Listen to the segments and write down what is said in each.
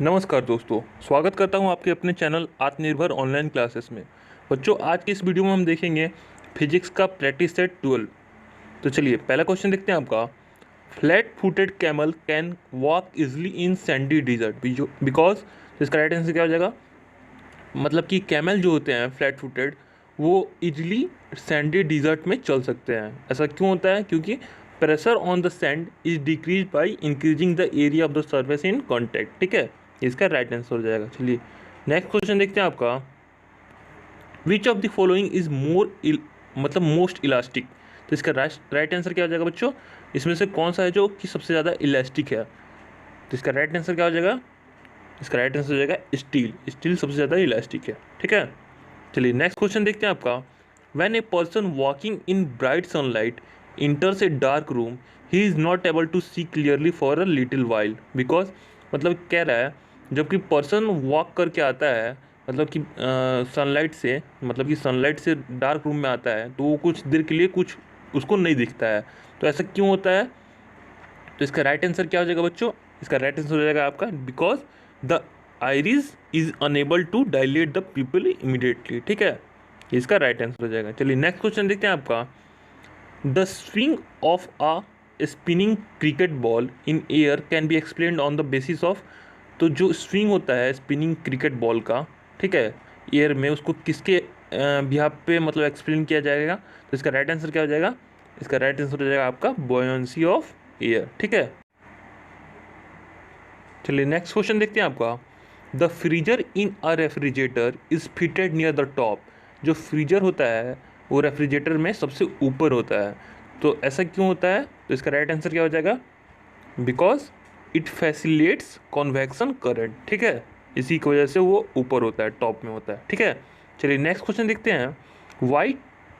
नमस्कार दोस्तों, स्वागत करता हूं आपके अपने चैनल आत्मनिर्भर ऑनलाइन क्लासेस में। बच्चों, आज की इस वीडियो में हम देखेंगे फिजिक्स का प्रैक्टिस सेट 12। तो चलिए पहला क्वेश्चन देखते हैं आपका। Flat footed camel can walk easily in sandy desert because. इसका राइट आंसर क्या हो जाएगा? मतलब कि कैमल जो होते हैं फ्लैट फुटेड, वो इजली सैंडी डिजर्ट में चल सकते हैं। ऐसा क्यों होता है? क्योंकि pressure on the sand is decrease by increasing the area of the surface in contact. ठीक है, इसका राइट आंसर हो जाएगा। चलिए नेक्स्ट क्वेश्चन देखते हैं आपका। Which of the following is मतलब मोस्ट इलास्टिक। तो इसका राइट आंसर क्या हो जाएगा बच्चों? इसमें से कौन सा है जो कि सबसे ज़्यादा इलास्टिक है? तो इसका राइट आंसर क्या हो जाएगा? इसका राइट आंसर हो जाएगा स्टील। स्टील सबसे ज़्यादा इलास्टिक है। ठीक है, चलिए नेक्स्ट क्वेश्चन देखते हैं आपका। When a person walking in bright sunlight enters a dark room, he is not able to see clearly for a little while because. मतलब कह रहा है जबकि पर्सन वॉक करके आता है, मतलब कि सनलाइट से, मतलब कि सनलाइट से डार्क रूम में आता है, तो वो कुछ देर के लिए कुछ उसको नहीं दिखता है। तो ऐसा क्यों होता है? तो इसका राइट आंसर क्या हो जाएगा बच्चों? इसका राइट आंसर हो जाएगा आपका because the iris is unable to dilate the pupil immediately. ठीक है, इसका राइट आंसर हो जाएगा। चलिए नेक्स्ट क्वेश्चन देखते हैं आपका। The swing of a spinning cricket ball in air can be explained on the basis of. तो जो स्विंग होता है स्पिनिंग क्रिकेट बॉल का, ठीक है, एयर में, उसको किसके बिहाफ पे मतलब एक्सप्लेन किया जाएगा? तो इसका राइट आंसर क्या हो जाएगा? इसका राइट आंसर हो जाएगा आपका बॉयंसी ऑफ एयर। ठीक है, चलिए नेक्स्ट क्वेश्चन देखते हैं आपका। The freezer in a refrigerator is fitted near the top. जो फ्रीजर होता है वो रेफ्रिजरेटर में सबसे ऊपर होता है। तो ऐसा क्यों होता है? तो इसका राइट आंसर क्या हो जाएगा? Because it facilitates convection current. ठीक है, इसी की वजह से वो ऊपर होता है, टॉप में होता है। ठीक है, चलिए नेक्स्ट क्वेश्चन देखते हैं। Why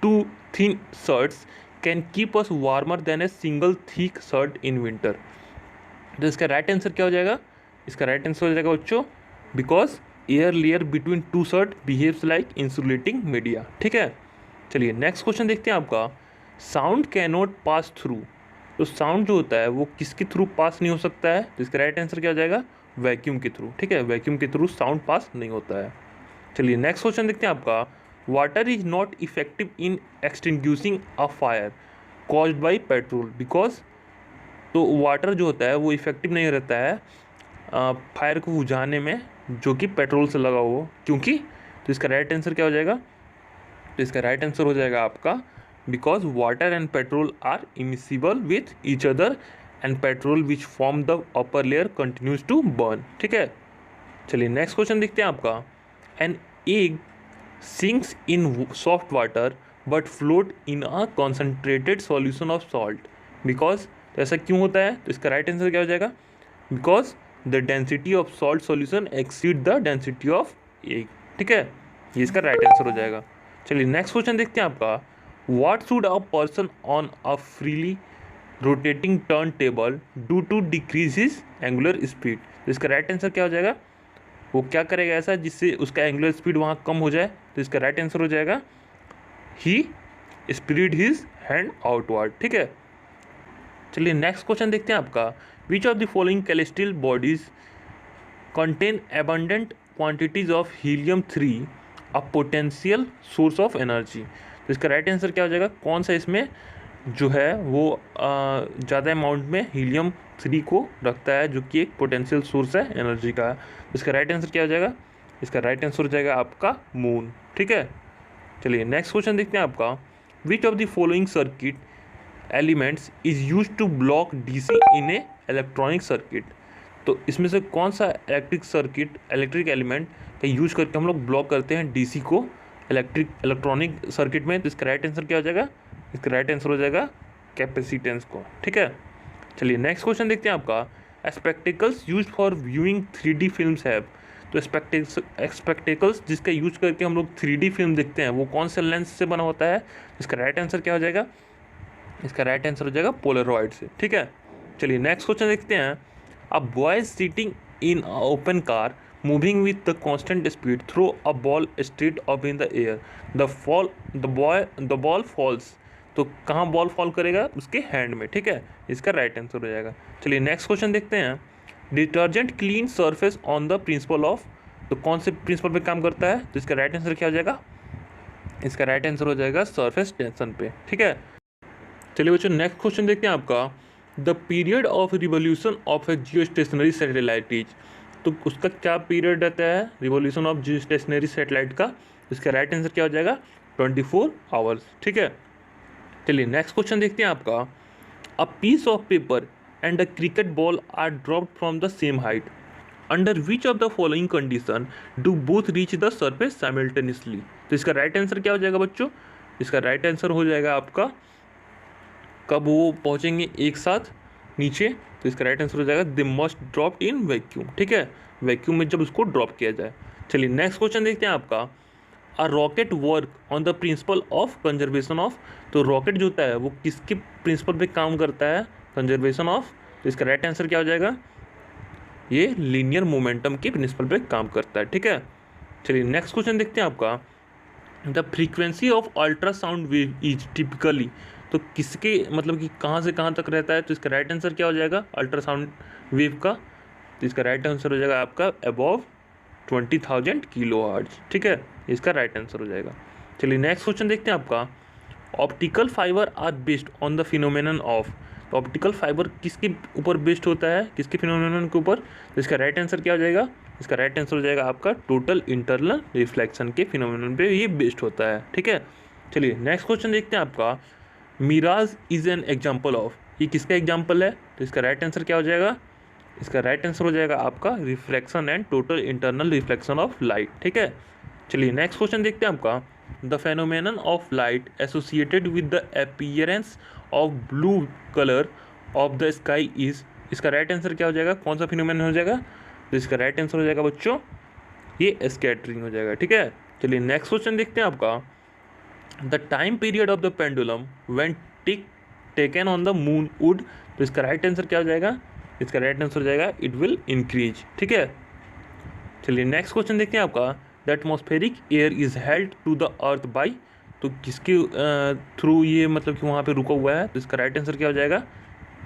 two thin shirts can keep us warmer than a single thick shirt in winter. तो इसका राइट आंसर क्या हो जाएगा? इसका राइट आंसर हो जाएगा बच्चों because air layer between two shirt behaves like insulating media. ठीक है, चलिए नेक्स्ट क्वेश्चन देखते हैं आपका। Sound can not pass through. तो साउंड जो होता है वो किसके थ्रू पास नहीं हो सकता है? तो इसका राइट आंसर क्या हो जाएगा? वैक्यूम के थ्रू। ठीक है, वैक्यूम के थ्रू साउंड पास नहीं होता है। चलिए नेक्स्ट क्वेश्चन देखते हैं आपका। Water is not effective in extinguishing a fire caused by petrol because. तो वाटर जो होता है वो इफेक्टिव नहीं रहता है फायर को बुझाने में जो कि पेट्रोल से लगा हो, क्योंकि। तो इसका राइट आंसर क्या हो जाएगा? तो इसका राइट आंसर हो जाएगा आपका because water and petrol are immiscible with each other and petrol which form the upper layer continues to burn. ठीक है, चलिए नेक्स्ट क्वेश्चन देखते हैं आपका। An egg sinks in soft water but float in a concentrated solution of salt because. तो ऐसा क्यों होता है? तो इसका राइट आंसर क्या हो जाएगा? Because the density of salt solution exceed the density of egg. ठीक है, ये इसका राइट आंसर हो जाएगा। चलिए नेक्स्ट क्वेश्चन देखते हैं आपका। What should a person on a freely rotating turn table do to decrease his angular speed. तो इसका राइट आंसर क्या हो जाएगा? वो क्या करेगा ऐसा जिससे उसका एंगुलर स्पीड वहाँ कम हो जाए? तो इसका राइट आंसर हो जाएगा ही स्प्रीड हिज हैंड आउटवर्ड। ठीक है, चलिए नेक्स्ट क्वेश्चन देखते हैं आपका। Which of the following celestial bodies contain abundant quantities of helium three a potential source of energy. तो इसका राइट आंसर क्या हो जाएगा? कौन सा इसमें जो है वो ज़्यादा अमाउंट में हीलियम-3 को रखता है, जो कि एक पोटेंशियल सोर्स है एनर्जी का। तो इसका राइट आंसर क्या हो जाएगा? इसका राइट आंसर हो जाएगा आपका मून। ठीक है, चलिए नेक्स्ट क्वेश्चन देखते हैं आपका। Which of the following circuit elements is use to block DC in a electronic circuit. तो इसमें से कौन सा इलेक्ट्रिक एलिमेंट का यूज करके हम लोग ब्लॉक करते हैं डीसी को इलेक्ट्रॉनिक सर्किट में? तो इसका राइट आंसर क्या हो जाएगा? इसका राइट आंसर हो जाएगा कैपेसिटेंस को। ठीक है, चलिए नेक्स्ट क्वेश्चन देखते हैं आपका। Spectacles use for viewing 3D films have. तो स्पेक्टिकल्स जिसका यूज करके हम लोग 3D फिल्म देखते हैं वो कौन से लेंस से बना होता है? इसका राइट आंसर क्या हो जाएगा? इसका राइट आंसर हो जाएगा पोलरॉइड से। ठीक है, चलिए नेक्स्ट क्वेश्चन देखते हैं। A boy sitting in a open car moving with the constant speed throw a ball straight up in the air the ball falls. तो कहाँ बॉल फॉल करेगा? उसके हैंड में। ठीक है, इसका राइट आंसर हो जाएगा। चलिए नेक्स्ट क्वेश्चन देखते हैं। Detergent clean surface on the principle of, तो कौन से प्रिंसिपल पे काम करता है? तो इसका राइट आंसर क्या हो जाएगा? इसका राइट आंसर हो जाएगा सरफेस टेंशन पे। ठीक है, चलिए बच्चों नेक्स्ट क्वेश्चन देखते हैं आपका। The period of revolution of A Jio stationery satellite is, तो उसका क्या पीरियड रहता है revolution of Jio stationery satellite का? इसका राइट आंसर क्या हो जाएगा? 24 आवर्स। ठीक है, चलिए नेक्स्ट क्वेश्चन देखते हैं आपका। A piece of paper and a cricket ball are dropped from the same height, under which of the following condition do both reach the surface simultaneously? तो इसका राइट आंसर क्या हो जाएगा बच्चों? इसका राइट आंसर हो जाएगा आपका, कब वो पहुंचेंगे एक साथ नीचे? तो इसका राइट आंसर हो जाएगा they must drop in vacuum. ठीक है, वैक्यूम में जब उसको ड्रॉप किया जाए। चलिए नेक्स्ट क्वेश्चन देखते हैं आपका। A rocket work on the principle of conservation of, तो रॉकेट जो होता है वो किसके प्रिंसिपल पे काम करता है? Conservation of. तो इसका राइट आंसर क्या हो जाएगा? ये लीनियर मोमेंटम के प्रिंसिपल पे काम करता है। ठीक है, चलिए नेक्स्ट क्वेश्चन देखते हैं आपका। The frequency of ultrasound wave is typically, तो किसके मतलब कि कहाँ से कहाँ तक रहता है? तो इसका राइट आंसर क्या हो जाएगा अल्ट्रासाउंड वेव का? तो इसका राइट आंसर हो जाएगा आपका अबव 20,000 किलो हर्ट्ज। ठीक है, इसका राइट आंसर हो जाएगा। चलिए नेक्स्ट क्वेश्चन देखते हैं आपका। Optical fibre are based on the phenomenon of, तो ऑप्टिकल फाइबर किसके ऊपर बेस्ड होता है? किसके फिनोमेनन के ऊपर? तो इसका राइट आंसर क्या हो जाएगा? इसका राइट आंसर हो जाएगा आपका टोटल इंटरनल रिफ्लेक्शन के फिनोमेनन पे ये बेस्ड होता है। ठीक है, चलिए नेक्स्ट क्वेश्चन देखते हैं आपका। Mirage is an example of, ये किसका एग्जाम्पल है? तो इसका राइट आंसर क्या हो जाएगा? इसका राइट आंसर हो जाएगा आपका reflection and total internal reflection of light. ठीक है, चलिए नेक्स्ट क्वेश्चन देखते हैं आपका। The phenomenon of light associated with the appearance of blue colour of the sky is, इसका राइट आंसर क्या हो जाएगा? कौन सा फिनोमेनन हो जाएगा? तो इसका राइट आंसर हो जाएगा बच्चों ये स्कैटरिंग हो जाएगा। ठीक है, चलिए नेक्स्ट क्वेश्चन देखते हैं आपका। The time period of the pendulum when taken on the moon would, तो इसका राइट आंसर क्या हो जाएगा? इसका राइट आंसर हो जाएगा इट विल इंक्रीज। ठीक है, चलिए नेक्स्ट क्वेश्चन देखते हैं आपका। The atmospheric air is held to the earth by, तो किसके थ्रू ये मतलब कि वहाँ पे रुका हुआ है? तो इसका राइट आंसर क्या हो जाएगा?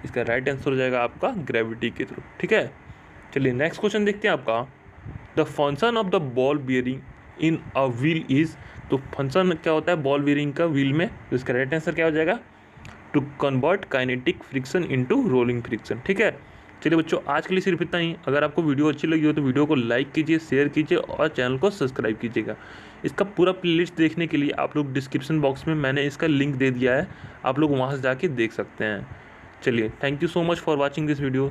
इसका राइट आंसर हो जाएगा आपका ग्रेविटी के थ्रू। ठीक है, चलिए नेक्स्ट क्वेश्चन देखते हैं आपका। The function of the ball bearing in a wheel is, तो फंक्शन क्या होता है बॉल बियरिंग का व्हील में? तो इसका राइट आंसर क्या हो जाएगा? To convert kinetic friction into rolling friction. ठीक है, चलिए बच्चों आज के लिए सिर्फ इतना ही। अगर आपको वीडियो अच्छी लगी हो तो वीडियो को लाइक कीजिए, शेयर कीजिए और चैनल को सब्सक्राइब कीजिएगा। इसका पूरा प्लेलिस्ट देखने के लिए आप लोग डिस्क्रिप्शन बॉक्स में मैंने इसका लिंक दे दिया है, आप लोग वहाँ से जाके देख सकते हैं। चलिए thank you so much for watching this video.